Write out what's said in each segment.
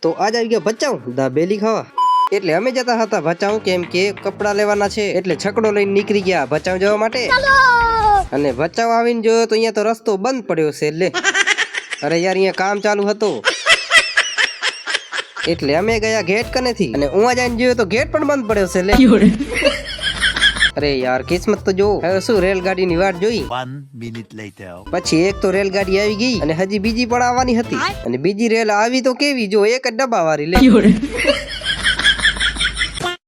તો આજ આવી ગયા ભચાઉ દાબેલી ખાવા. એટલે અમે જતા હતા ભચાઉ, કેમ કે કપડા લેવાના છે. એટલે છકડો લઈને નીકળી ગયા ભચાઉ જવા માટે. અને ભચાઉ આવીને જોયો તો અહીંયા તો રસ્તો બંધ પડ્યો છે. લે અરે યાર, અહીંયા કામ ચાલુ હતો. એટલે અમે ગયા ગેટ કનેથી, અને હું જઈને જોયો તો ગેટ પણ બંધ પડ્યો છે. લે અરે યાર, કિસ્મત તો જો. હવે શું, રેલગાડીની વાટ જોઈ. 1 minute later. પછી એક તો રેલગાડી આવી ગઈ, અને હજી બીજી પણ આવવાની હતી. અને બીજી રેલ આવી તો કેવી, જો એક જ ડબ્બા વાળી. લે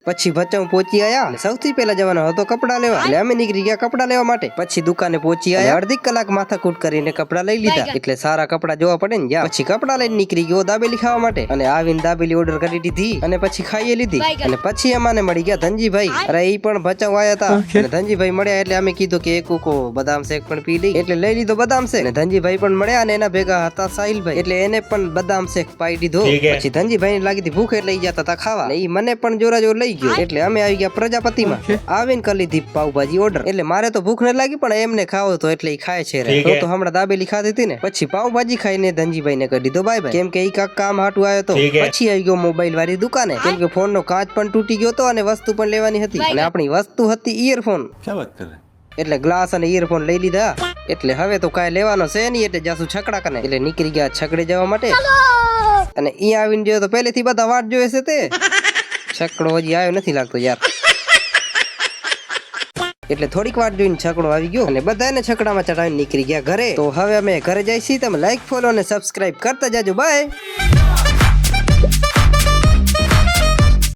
પછી ભચાઉ પહોંચી આયા. સૌથી પહેલા જવાનો હતો કપડા લેવા. એટલે અમે નીકળી ગયા કપડા લેવા માટે. પછી દુકાને પહોંચી આયા. અડધી કલાક માથાકૂટ કરીને કપડા લઈ લીધા. એટલે સારા કપડા જોવા પડે ને યાર. પછી કપડા લઈને નીકળી ગયો દાબેલી ખાવા માટે. અને આવીને દાબેલી ઓર્ડર કરી દીધી, અને પછી ખાઈ લીધી. અને પછી અમાને મળી ગયા ધનજીભાઈ. અરે ઈ પણ ભચાઉ આયા હતા. અને ધનજીભાઈ મળ્યા એટલે અમે કીધું કે એક ઉકો બદામ શેક પણ પી લઈ. એટલે લઈ લીધો બદામ શેક. અને ધનજીભાઈ પણ મળ્યા, અને એના ભેગા હતા સાહિલભાઈ. એટલે એને પણ બદામ શેક પાઈ દીધો. પછી ધનજીભાઈ ને લાગી હતી ભૂખ, એટલે લઈ જતા હતા ખાવા. ઈ મને પણ જોરા જોર લઈ ગયો. એટલે અમે આવી ગયા પ્રજાપતિમાં. આવીને કરી લીધી પાવભાજી ઓર્ડર. એટલે મારે તો ભૂખ ન લાગી, પણ એમને ખાવો તો એટલે ખાય છે. તો હમણાં દાબેલી ખાધી હતી ને. પછી પાવભાજી ખાઈને ધનજીભાઈ ને કરી દીધો બાય બાય, કેમ કે ઈ કાક કામ હાટું આવ્યો તો. પછી આવી ગયો મોબાઈલ વાળી દુકાને, કેમ કે ફોન નો કાચ પણ તૂટી ગયો હતો, અને વસ્તુ પણ લેવાની હતી. અને આપણી વસ્તુ હતી ઈયરફોન. એટલે ગ્લાસ અને ઈયરફોન લઈ લીધા. એટલે હવે તો કાંઈ લેવાનો છે નહીં, એટલે જાસુ છકડા કને. એટલે નીકળી ગયા છકડે જવા માટે. અને ઈ આવીને જોયો તો પહેલેથી બધા વાટ જોયે છે. તે છકડો હજી આવ્યો નથી લાગતો યાર. એટલે થોડીક વાર જોઈને છકડો આવી ગયો, અને બધાને છકડામાં ચડાવીને નીકળી ગયા ઘરે. તો હવે અમે ઘરે જઈશી. તમે લાઈક, ફોલો અને સબસ્ક્રાઇબ કરતા જાજો. બાય.